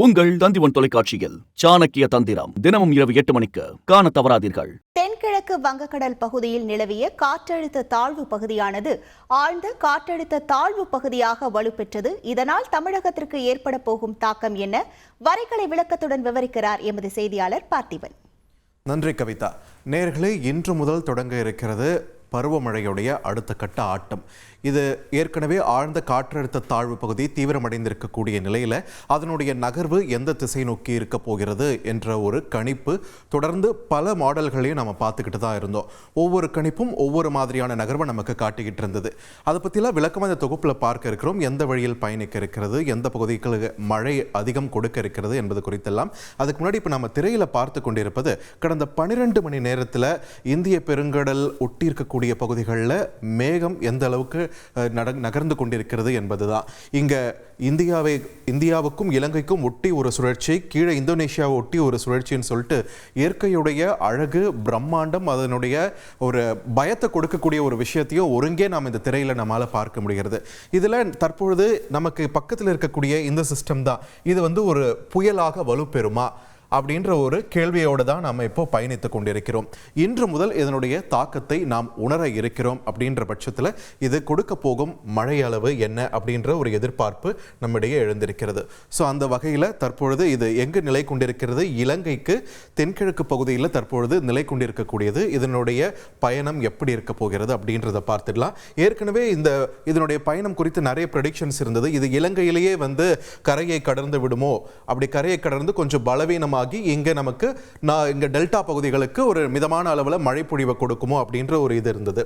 உங்கள் தந்திவன் தொலைக்காட்சியில் சாணக்கிய தந்திரம் தினமும் இரவு 8 மணிக்கு காண தவறாதீர்கள். தென்கிழக்கு வங்கக்கடல் பகுதியில் நிலவிய காற்றழுத்த தாழ்வு பகுதியானது ஆழ்ந்த காற்றழுத்த தாழ்வு பகுதியாக வலுப்பெற்றது. இதனால் தமிழகத்திற்கு ஏற்பட போகும் தாக்கம் என்ன? வரைகலை விளக்கத்துடன் விவரிக்கிறார் எமது செய்தியாளர் பார்த்திபன். நன்றி கவிதா. நேயர்களே, இன்று முதல் தொடங்க இருக்கிறது பருவமழையுடைய அடுத்த கட்ட ஆட்டம். இது ஏற்கனவே ஆழ்ந்த காற்றழுத்த தாழ்வு பகுதி தீவிரமடைந்திருக்கக்கூடிய நிலையில் அதனுடைய நகர்வு எந்த திசை நோக்கி இருக்க போகிறது என்ற ஒரு கணிப்பு தொடர்ந்து பல மாடல்களையும் நம்ம பார்த்துக்கிட்டு தான் இருந்தோம். ஒவ்வொரு கணிப்பும் ஒவ்வொரு மாதிரியான நகர்வை நமக்கு காட்டிக்கிட்டு இருந்தது. அதை பற்றிலாம் விளக்கமாக இந்த தொகுப்பில் பார்க்க இருக்கிறோம். எந்த வழியில் பயணிக்க இருக்கிறது, எந்த பகுதிகளுக்கு மழை அதிகம் கொடுக்க இருக்கிறது என்பது குறித்தெல்லாம். அதுக்கு முன்னாடி இப்போ நம்ம திரையில் பார்த்து கொண்டிருப்பது கடந்த 12 மணி நேரத்தில் இந்திய பெருங்கடல் ஒட்டி இருக்கக்கூடிய பகுதிகளில் மேகம் எந்த அளவுக்கு நகர்ந்து கொண்டிருக்கிறது என்பதுதான். இங்கே இந்தியாவுக்கும் இலங்கைக்கும் ஒட்டி ஒரு சுழற்சி, கீழே இந்தோனேஷியாவை ஒட்டி ஒரு சுழற்சின்னு சொல்லிட்டு இயற்கையுடைய அழகு, பிரம்மாண்டம், அதனுடைய ஒரு பயத்தை கொடுக்கக்கூடிய ஒரு விஷயத்தையும் ஒருங்கே நாம் இந்த திரையில் நம்மளால் பார்க்க முடிகிறது. இதில் தற்பொழுது நமக்கு பக்கத்தில் இருக்கக்கூடிய இந்த சிஸ்டம் தான் இது ஒரு புயலாக வலுப்பெறுமா அப்படின்ற ஒரு கேள்வியோடு தான் நாம் இப்போ பயணித்து கொண்டிருக்கிறோம். இன்று முதல் இதனுடைய தாக்கத்தை நாம் உணர இருக்கிறோம். அப்படின்ற பட்சத்தில் இது கொடுக்க போகும் மழை அளவு என்ன அப்படின்ற ஒரு எதிர்பார்ப்பு நம்மிடையே எழுந்திருக்கிறது. ஸோ அந்த வகையில் தற்பொழுது இது எங்கு நிலை கொண்டிருக்கிறது? இலங்கைக்கு தென்கிழக்கு பகுதியில் தற்பொழுது நிலை கொண்டிருக்கக்கூடியது. இதனுடைய பயணம் எப்படி இருக்க போகிறது அப்படின்றத பார்த்துடலாம். ஏற்கனவே இதனுடைய பயணம் குறித்து நிறைய ப்ரெடிக்ஷன்ஸ் இருந்தது. இது இலங்கையிலேயே கரையை கடந்து விடுமோ, அப்படி கரையை கடந்து கொஞ்சம் பலவீனமாக இங்க நமக்கு இங்க டெல்டா பகுதிகளுக்கு ஒரு மிதமான அளவில் மழை பொழிவை கொடுக்குமோ அப்படின்ற ஒரு இது இருந்தது.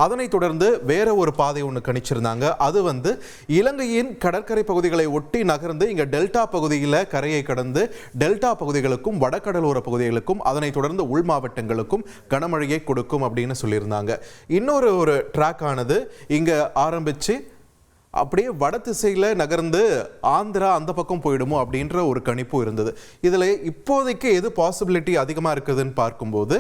அதனைத் தொடர்ந்து வேற ஒரு பாதை ஒன்று கணிச்சிருந்தாங்க. அது இலங்கையின் கடற்கரை பகுதிகளை ஒட்டி நகர்ந்து இங்க டெல்டா பகுதியில் கரையை கடந்து டெல்டா பகுதிகளுக்கும் வடகடலோர பகுதிகளுக்கும் அதனைத் தொடர்ந்து உள் மாவட்டங்களுக்கும் கனமழையை கொடுக்கும் அப்படின்னு சொல்லியிருந்தாங்க. இன்னொரு ட்ராக் ஆனது இங்க ஆரம்பிச்சு அப்படியே வட திசையில் நகர்ந்து ஆந்திரா அந்த பக்கம் போயிடுமோ அப்படின்ற ஒரு கணிப்பு இருந்தது. இதில் இப்போதைக்கு எது பாசிபிலிட்டி அதிகமாக இருக்குதுன்னு பார்க்கும்போது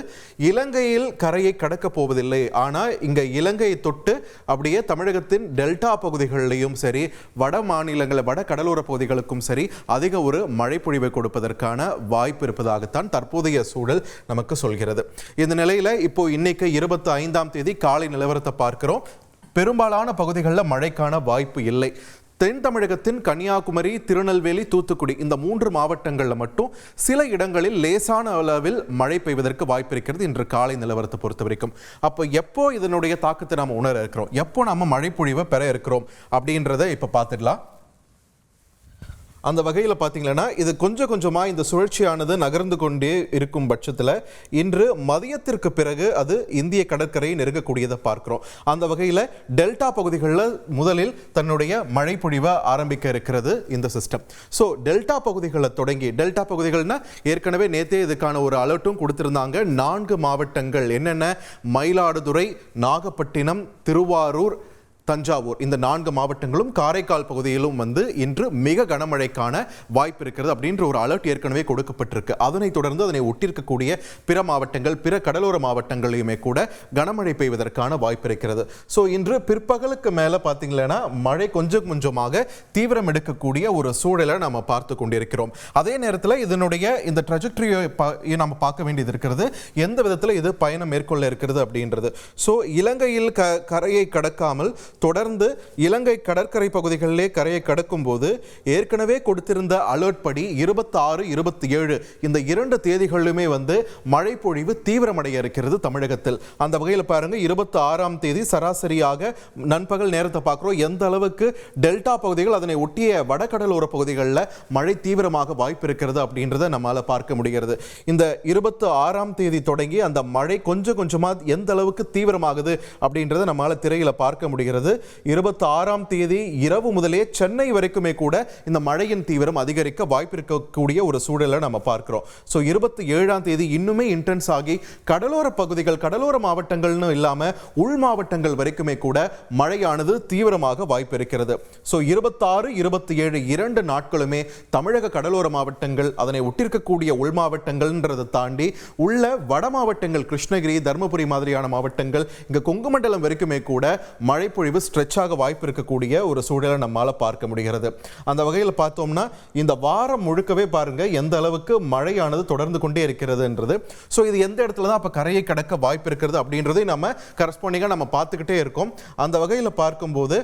இலங்கையில் கரையை கடக்க போவதில்லை. ஆனால் இங்கே இலங்கையை தொட்டு அப்படியே தமிழகத்தின் டெல்டா பகுதிகளிலையும் சரி, வட மாநிலங்கள் வட கடலோர பகுதிகளுக்கும் சரி அதிக ஒரு மழை பொழிவை கொடுப்பதற்கான வாய்ப்பு இருப்பதாகத்தான் தற்போதைய சூழல் நமக்கு சொல்கிறது. இந்த நிலையில் இப்போ இன்னைக்கு 25ஆம் தேதி காலை நிலவரத்தை பார்க்கிறோம். பெரும்பாலான பகுதிகளில் மழைக்கான வாய்ப்பு இல்லை. தென் தமிழகத்தின் கன்னியாகுமரி, திருநெல்வேலி, தூத்துக்குடி இந்த 3 மாவட்டங்களில் மட்டும் சில இடங்களில் லேசான அளவில் மழை பெய்வதற்கு வாய்ப்பு இருக்கிறது இன்று காலை நிலவரத்தை பொறுத்த வரைக்கும். அப்போ எப்போ இதனுடைய தாக்கத்தை நாம் உணர இருக்கிறோம், எப்போ நம்ம மழை பொழிவை பெற இருக்கிறோம் அப்படின்றத இப்போ பார்த்துடலாம். அந்த வகையில் பார்த்தீங்கன்னா இது கொஞ்சம் கொஞ்சமாக இந்த சுழற்சியானது நகர்ந்து கொண்டே இருக்கும் பட்சத்தில் இன்று மதியத்திற்கு பிறகு அது இந்திய கடற்கரையை நெருங்கக்கூடியதை பார்க்கிறோம். அந்த வகையில் டெல்டா பகுதிகளில் முதலில் தன்னுடைய மழை பொழிவை ஆரம்பிக்க இருக்கிறது இந்த சிஸ்டம். ஸோ டெல்டா பகுதிகளில் தொடங்கி, டெல்டா பகுதிகள்னா ஏற்கனவே நேற்றே இதுக்கான ஒரு அலர்ட்டும் கொடுத்திருந்தாங்க. 4 மாவட்டங்கள் என்னென்ன? மயிலாடுதுறை, நாகப்பட்டினம், திருவாரூர், தஞ்சாவூர், இந்த 4 மாவட்டங்களும் காரைக்கால் பகுதியிலும் இன்று மிக கனமழைக்கான வாய்ப்பு இருக்கிறது அப்படின்ற ஒரு அலர்ட் ஏற்கனவே கொடுக்கப்பட்டிருக்கு. அதனைத் தொடர்ந்து அதனை ஒட்டியிருக்கக்கூடிய பிற மாவட்டங்கள், பிற கடலோர மாவட்டங்களையுமே கூட கனமழை பெய்வதற்கான வாய்ப்பு இருக்கிறது. ஸோ இன்று பிற்பகலுக்கு மேலே பார்த்தீங்கன்னா மழை கொஞ்சம் கொஞ்சமாக தீவிரம் எடுக்கக்கூடிய ஒரு சூழலை நம்ம பார்த்து கொண்டிருக்கிறோம். அதே நேரத்தில் இதனுடைய இந்த ட்ரெஜெக்டரியை நம்ம பார்க்க வேண்டியது இருக்கிறது. எந்த விதத்தில் இது பயணம் மேற்கொள்ள இருக்கிறது அப்படின்றது. ஸோ இலங்கையில் கரையை கடக்காமல் தொடர்ந்து இலங்கை கடற்கரை பகுதிகளிலே கரையை கடக்கும் போது ஏற்கனவே கொடுத்திருந்த அலர்ட் படி 26, 27 இந்த 2 தேதிகளிலுமே மழை பொழிவு தீவிரமடைய இருக்கிறது தமிழகத்தில். அந்த வகையில் பாருங்க, 26ஆம் தேதி சராசரியாக நண்பகல் நேரத்தை பார்க்கிறோம். எந்த அளவுக்கு டெல்டா பகுதிகள் அதனை ஒட்டிய வடகடலோர பகுதிகளில் மழை தீவிரமாக வாய்ப்பு இருக்கிறது அப்படின்றத நம்மால பார்க்க முடிகிறது. இந்த 26ஆம் தேதி தொடங்கி அந்த மழை கொஞ்சம் கொஞ்சமாக எந்த அளவுக்கு தீவிரமாகுது அப்படின்றத நம்மால திரையில பார்க்க முடிகிறது. 26ஆம் தேதி இரவு முதலே சென்னை வரைக்குமே கூட இந்த மழையின் தீவிரம் அதிகரிக்க வாய்ப்பு இருக்கக்கூடிய ஒரு சூழலை நம்ம பார்க்கிறோம். ஸோ 27ஆம் தேதி இன்னுமே இன்டென்ஸ் ஆகி கடலோர பகுதிகள், கடலோர மாவட்டங்கள்னு இல்லாம உள் மாவட்டங்கள் வரைக்குமே கூட மழையானது தீவிரமாக வாய்ப்பு இருக்கிறது. ஸோ 26, 27 2 நாட்களுமே தமிழக கடலோர மாவட்டங்கள், அதனை ஒட்டிருக்கக்கூடிய உள் மாவட்டங்கள்ன்றதை தாண்டி உள்ள வட மாவட்டங்கள், கிருஷ்ணகிரி, தருமபுரி மாதிரியான மாவட்டங்கள், இங்க கொங்கு மண்டலம் வரைக்குமே கூட மழை பொழிவு மழைப்பொழிவு ஸ்ட்ரெச் ஆக வாய்ப்பு இருக்கக்கூடிய ஒரு சூழலை நம்மால பார்க்க முடிகிறது. அந்த வகையில் பார்த்தோம்னா இந்த வாரம் முழுக்கவே பாருங்க எந்த அளவுக்கு மழையானது தொடர்ந்து கொண்டே இருக்கிறதுன்றது. ஸோ இது எந்த இடத்துல தான் அப்போ கரையை கடக்க வாய்ப்பு இருக்கிறது அப்படின்றதை நம்ம கரஸ்பாண்டிங்காக நம்ம பார்த்துக்கிட்டே இருக்கோம். அந்த வகையில் பார்க்கும்போது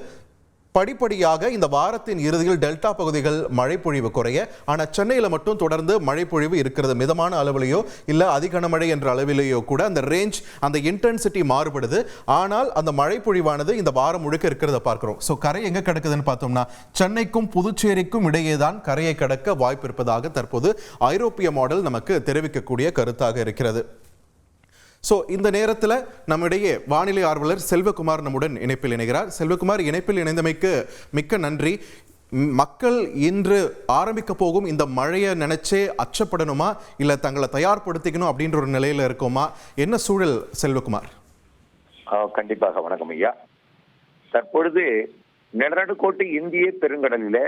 படிப்படியாக இந்த வாரத்தின் இறுதியில் டெல்டா பகுதிகள் மழைப்பொழிவு குறைய, ஆனால் சென்னையில் மட்டும் தொடர்ந்து மழைப்பொழிவு இருக்கிறது. மிதமான அளவிலேயோ இல்லை அதிக கனமழை என்ற அளவிலேயோ கூட அந்த ரேஞ்ச், அந்த இன்டென்சிட்டி மாறுபடுது. ஆனால் அந்த மழைப்பொழிவானது இந்த வாரம் முழுக்க இருக்கிறத பார்க்கிறோம். ஸோ கரை எங்கே கிடக்குதுன்னு பார்த்தோம்னா சென்னைக்கும் புதுச்சேரிக்கும் இடையே தான் கரையை கடக்க வாய்ப்பு இருப்பதாக தற்போது ஐரோப்பிய மாடல் நமக்கு தெரிவிக்கக்கூடிய கருத்தாக இருக்கிறது. ஸோ இந்த நேரத்தில் நம்மிடையே வானிலை ஆர்வலர் செல்வகுமார் நம்முடன் இணைப்பில் இணைகிறார். செல்வகுமார், இணைப்பில் இணைந்தமைக்கு மிக்க நன்றி. மக்கள் இன்று ஆரம்பிக்க போகும் இந்த மழையை நினைச்சே அச்சப்படணுமா, இல்லை தங்களை தயார்படுத்திக்கணும் அப்படின்ற ஒரு நிலையில இருக்குமா? என்ன சூழல் செல்வகுமார்? கண்டிப்பாக வணக்கம் ஐயா. தற்பொழுது நிலநடுக்கோட்டு இந்திய பெருங்கடலில,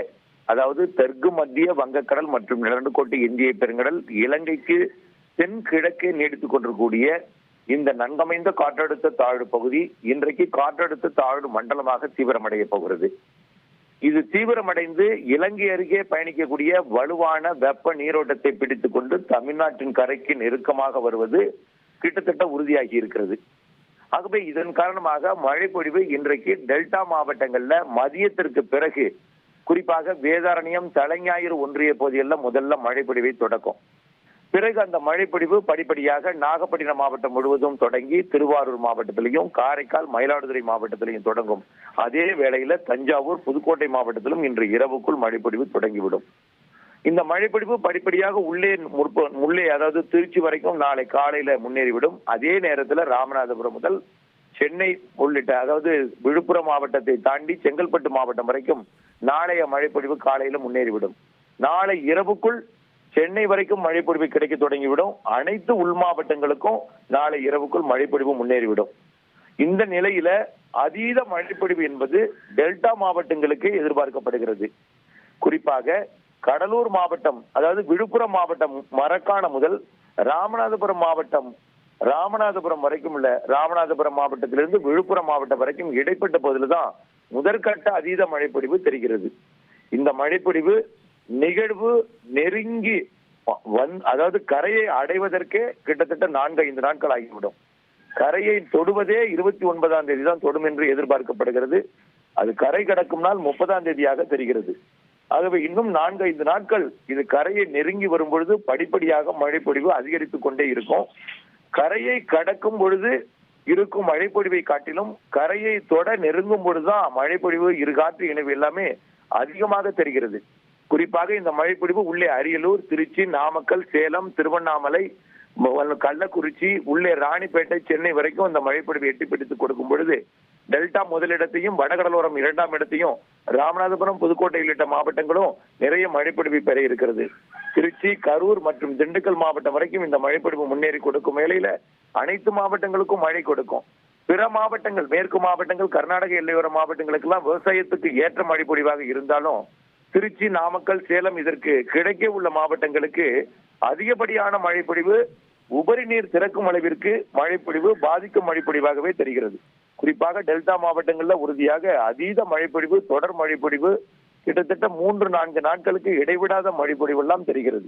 அதாவது தெற்கு மத்திய வங்கக்கடல் மற்றும் நிலநடுக்கோட்டு இந்திய பெருங்கடல், இலங்கைக்கு தென்கிழக்கே நீடித்துக் கொண்டிருக்கூடிய இந்த நன்கமைந்த காற்றழுத்த தாழ்வு பகுதி இன்றைக்கு காற்றழுத்த தாழ்வு மண்டலமாக தீவிரமடைய போகிறது. இது தீவிரமடைந்து இலங்கை அருகே பயணிக்கக்கூடிய வலுவான வெப்ப நீரோட்டத்தை பிடித்துக் கொண்டு தமிழ்நாட்டின் கரைக்கு நெருக்கமாக வருவது கிட்டத்தட்ட உறுதியாகி இருக்கிறது. ஆகவே இதன் காரணமாக மழைப்பொழிவு இன்றைக்கு டெல்டா மாவட்டங்கள்ல மதியத்திற்கு பிறகு, குறிப்பாக வேதாரண்யம், தலைஞாயிறு ஒன்றிய பகுதிகளில் முதல்ல மழைப்பொழிவை தொடக்கும். பிறகு அந்த மழைப்பொழிவு படிப்படியாக நாகப்பட்டினம் மாவட்டம் முழுவதும் தொடங்கி திருவாரூர் மாவட்டத்திலையும், காரைக்கால், மயிலாடுதுறை மாவட்டத்திலையும் தொடங்கும். அதே வேளையில தஞ்சாவூர், புதுக்கோட்டை மாவட்டத்திலும் இன்று இரவுக்குள் மழைப்பொழிவு தொடங்கிவிடும். இந்த மழைப்பொழிவு படிப்படியாக உள்ளே அதாவது திருச்சி வரைக்கும் நாளை காலையில முன்னேறிவிடும். அதே நேரத்தில் ராமநாதபுரம் முதல் சென்னை உள்ளிட்ட, அதாவது விழுப்புரம் மாவட்டத்தை தாண்டி செங்கல்பட்டு மாவட்டம் வரைக்கும் நாளைய மழைப்பொழிவு காலையில முன்னேறிவிடும். நாளை இரவுக்குள் சென்னை வரைக்கும் மழைப்பொழிவு கிடைக்க தொடங்கிவிடும். அனைத்து உள் மாவட்டங்களுக்கும் நாளை இரவுக்குள் மழைப்பொழிவு முன்னேறிவிடும். இந்த நிலையில அதீத மழைப்பொழிவு என்பது டெல்டா மாவட்டங்களுக்கு எதிர்பார்க்கப்படுகிறது. குறிப்பாக கடலூர் மாவட்டம், அதாவது விழுப்புரம் மாவட்டம் மரக்காணம் முதல் ராமநாதபுரம் வரைக்கும் உள்ள, ராமநாதபுரம் மாவட்டத்திலிருந்து விழுப்புரம் மாவட்டம் வரைக்கும் இடைப்பட்ட பகுதியில் தான் முதற்கட்ட அதீத மழைப்பொழிவு தெரிகிறது. இந்த மழைப்பொழிவு நிகழ்வு நெருங்கி அதாவது கரையை அடைவதற்கே கிட்டத்தட்ட 4-5 நாட்கள் ஆகிவிடும். கரையை தொடுவதே 29ஆம் தேதி தான் தொடும் என்று எதிர்பார்க்கப்படுகிறது. அது கரை கடக்கும் நாள் 30ஆம் தேதியாக தெரிகிறது. ஆகவே இன்னும் 4-5 நாட்கள் இது கரையை நெருங்கி வரும் பொழுது படிப்படியாக மழைப்பொழிவு அதிகரித்துக் கொண்டே இருக்கும். கரையை கடக்கும் பொழுது இருக்கும் மழைப்பொழிவை காட்டிலும் கரையை தொட நெருங்கும் பொழுதுதான் மழைப்பொழிவு, இருகாற்று இணைவு எல்லாமே அதிகமாக தெரிகிறது. குறிப்பாக இந்த மழைப்பொழிவு உள்ளே அரியலூர், திருச்சி, நாமக்கல், சேலம், திருவண்ணாமலை, கள்ளக்குறிச்சி, உள்ளே ராணிப்பேட்டை, சென்னை வரைக்கும் இந்த மழைப்பொழிவு எட்டி பிடித்துக் கொடுக்கும் பொழுது டெல்டா முதலிடத்தையும் வடகடலோரம் 2ஆம் இடத்தையும் ராமநாதபுரம், புதுக்கோட்டை உள்ளிட்ட மாவட்டங்களும் நிறைய மழைப்பொழிவை பெற இருக்கிறது. திருச்சி, கரூர் மற்றும் திண்டுக்கல் மாவட்டம் வரைக்கும் இந்த மழைப்பொழிவு முன்னேறி கொடுக்கும் வேளையில அனைத்து மாவட்டங்களுக்கும் மழை கொடுக்கும். பிற மாவட்டங்கள், மேற்கு மாவட்டங்கள், கர்நாடக எல்லையோர மாவட்டங்களுக்கு எல்லாம் விவசாயத்துக்கு ஏற்ற மழைப்பொழிவாக இருந்தாலும் திருச்சி, நாமக்கல், சேலம் இதற்கு கிடைக்க உள்ள மாவட்டங்களுக்கு அதிகப்படியான மழைப்பொழிவு, உபரி நீர் திறக்கும் அளவிற்கு மழைப்பொழிவு பாதிக்கும் மழைப்பொழிவாகவே தெரிகிறது. குறிப்பாக டெல்டா மாவட்டங்கள்ல உறுதியாக அதீத மழைப்பொழிவு, தொடர் மழைப்பொழிவு, கிட்டத்தட்ட 3-4 நாட்களுக்கு இடைவிடாத மழைப்பொழிவு எல்லாம் தெரிகிறது.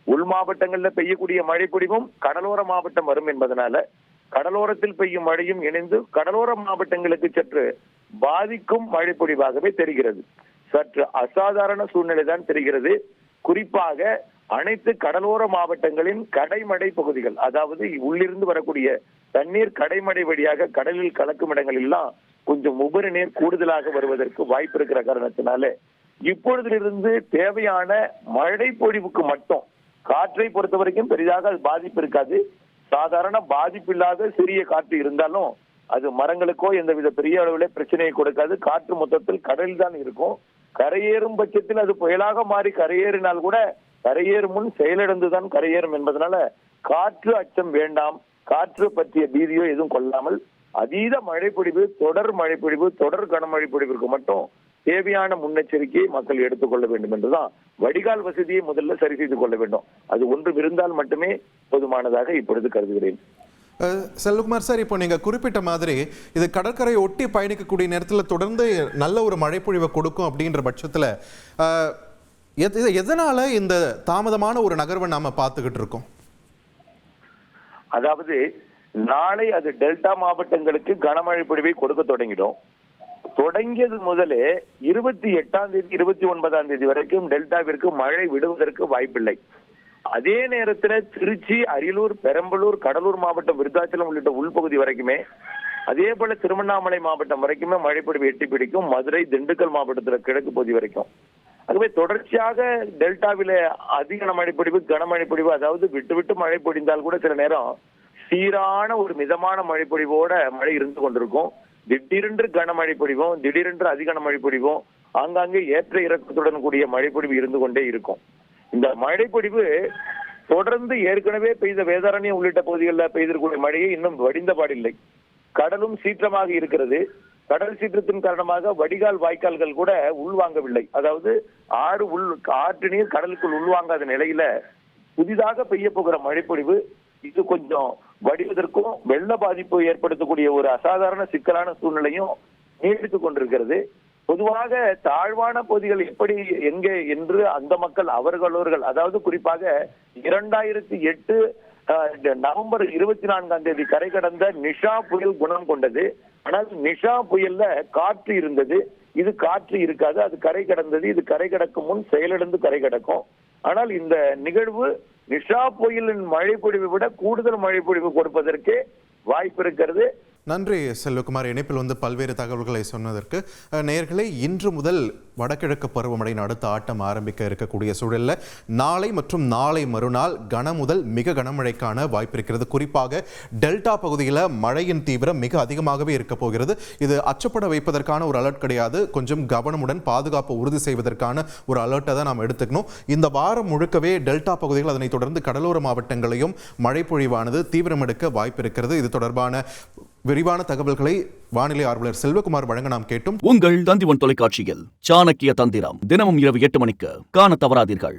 உள் மாவட்டங்கள்ல பெய்யக்கூடிய மழைப்பொழிவும் கடலோர மாவட்டம் வரும் என்பதனால கடலோரத்தில் பெய்யும் மழையும் இணைந்து கடலோர மாவட்டங்களுக்கு சற்று பாதிக்கும் மழைப்பொழிவாகவே தெரிகிறது. சற்று அசாதாரண சூழ்நிலை தான் தெரிகிறது. குறிப்பாக அனைத்து கடலோர மாவட்டங்களின் கடைமடை பகுதிகள், அதாவது உள்ளிருந்து வரக்கூடிய தண்ணீர் கடைமடை வழியாக கடலில் கலக்கும் இடங்களெல்லாம் கொஞ்சம் உபரி நீர் கூடுதலாக வருவதற்கு வாய்ப்பு இருக்கிற காரணத்தினால இப்பொழுதிலிருந்து தேவையான மழை பொழிவுக்கு மட்டும், காற்றை பொறுத்த வரைக்கும் பெரிதாக அது பாதிப்பு இருக்காது. சாதாரண பாதிப்பு இல்லாத சிறிய காற்று இருந்தாலும் அது மரங்களுக்கோ எந்தவித பெரிய அளவில் பிரச்சனையை கொடுக்காது. காற்று மொத்தத்தில் கடலில் தான் இருக்கும். கரையேறும் பட்சத்தில் அது புயலாக மாறி கரையேறினால் கூட கரையேறும் முன் செயலிழந்துதான் கரையேறும் என்பதனால காற்று அச்சம் வேண்டாம். காற்று பற்றிய பீதியோ எதுவும் கொள்ளாமல் அதீத மழைப்பொழிவு, தொடர் மழைப்பொழிவு, தொடர் கனமழை பொழிவிற்கு மட்டும் தேவையான முன்னெச்சரிக்கையை மக்கள் எடுத்துக்கொள்ள வேண்டும் என்றுதான், வடிகால் வசதியை முதல்ல சரி செய்து கொள்ள வேண்டும். அது ஒன்றும் இருந்தால் மட்டுமே போதுமானதாக இப்பொழுது கருதுகிறேன். செல்வகுமார் சார், இப்போ நீங்கள் குறிப்பிட்ட மாதிரி இது கடற்கரை ஒட்டி பயணிக்கக்கூடிய நேரத்தில் தொடர்ந்து நல்ல ஒரு மழைப்பொழிவை கொடுக்கும் அப்படின்ற பட்சத்தில் எதனால இந்த தாமதமான ஒரு நகர்வை நாம பார்த்துக்கிட்டு இருக்கோம்? அதாவது நாளை அது டெல்டா மாவட்டங்களுக்கு கனமழை பொழிவை கொடுக்க தொடங்கிடும். தொடங்கியது முதலே 28ஆம் தேதி 29ஆம் தேதி வரைக்கும் டெல்டாவிற்கு மழை விடுவதற்கு வாய்ப்பில்லை. அதே நேரத்தில் திருச்சி, அரியலூர், பெரம்பலூர், கடலூர் மாவட்டம், விருத்தாச்சலம் உள்ளிட்ட உள்பகுதி வரைக்குமே, அதே போல திருவண்ணாமலை மாவட்டம் வரைக்குமே மழைப்பொழிவு எட்டி பிடிக்கும். மதுரை, திண்டுக்கல் மாவட்டத்தில் கிழக்கு பகுதி வரைக்கும். ஆகவே தொடர்ச்சியாக டெல்டாவில அதிக மழைப்பொழிவு, கனமழை பொழிவு, அதாவது விட்டு விட்டு மழை பொழிந்தால் கூட சில நேரம் சீரான ஒரு மிதமான மழைப்பொழிவோட மழை இருந்து கொண்டிருக்கும். திடீரென்று கனமழை பொழிவும், திடீரென்று அதிக மழை பொழிவும், ஆங்காங்கே ஏற்ற இறக்கத்துடன் கூடிய மழைப்பொழிவு இருந்து கொண்டே இருக்கும். இந்த மழைப்பொழிவு தொடர்ந்து ஏற்கனவே பெய்த வேதாரண்யம் உள்ளிட்ட பகுதிகளில் பெய்திருக்கூடிய மழையை இன்னும் வடிந்த பாடில்லை. கடலும் சீற்றமாக இருக்கிறது. கடல் சீற்றத்தின் காரணமாக வடிகால் வாய்க்கால்கள் கூட உள்வாங்கவில்லை. அதாவது ஆற்று நீர் கடலுக்குள் உள்வாங்காத நிலையில புதிதாக பெய்ய போகிற மழைப்பொழிவு இது கொஞ்சம் வடிவதற்கும் வெள்ள பாதிப்பு ஏற்படுத்தக்கூடிய ஒரு அசாதாரண சிக்கலான சூழ்நிலையும் நீடித்துக் கொண்டிருக்கிறது. பொதுவாக தாழ்வான பகுதிகள் எப்படி எங்கே என்று அந்த மக்கள் அவர்கள் அதாவது குறிப்பாக 2008 நவம்பர் 24ஆம் தேதி கரை கடந்த நிஷா புயல் குணம் கொண்டது. ஆனால் நிஷா புயல்ல காற்று இருந்தது, இது காற்று இருக்காது. அது கரை கடந்தது. இது கரை கடக்கும் முன் செயலிழந்து கரை கடக்கும். ஆனால் இந்த நிகழ்வு நிஷா புயலின் மழைப்பொழிவை விட கூடுதல் மழைப்பொழிவு கொடுப்பதற்கு வாய்ப்பு இருக்கிறது. நன்றி செல்வகுமார், இணைப்பில் வந்து பல்வேறு தகவல்களை சொன்னதற்கு. நேயர்களே, இன்று முதல் வடகிழக்கு பருவமழையின் அடுத்த ஆட்டம் ஆரம்பிக்க இருக்கக்கூடிய சூழலில் நாளை மற்றும் நாளை மறுநாள் கன முதல் மிக கனமழைக்கான வாய்ப்பு இருக்கிறது. குறிப்பாக டெல்டா பகுதியில் மழையின் தீவிரம் மிக அதிகமாகவே இருக்க போகிறது. இது அச்சப்பட வைப்பதற்கான ஒரு அலர்ட் கிடையாது. கொஞ்சம் கவனமுடன் பாதுகாப்பை உறுதி செய்வதற்கான ஒரு அலர்ட்டை தான் நாம் எடுத்துக்கணும். இந்த வாரம் முழுக்கவே டெல்டா பகுதிகள், அதனைத் தொடர்ந்து கடலோர மாவட்டங்களையும் மழை பொழிவானது தீவிரம் எடுக்க வாய்ப்பு இருக்கிறது. இது தொடர்பான விரிவான தகவல்களை வானிலை ஆர்வலர் செல்வகுமார் வழங்க நாம் கேட்டும். உங்கள் தந்திவன் தொலைக்காட்சியில் சாணக்கிய தந்திரம் தினமும் இரவு 8 மணிக்கு காண தவறாதீர்கள்.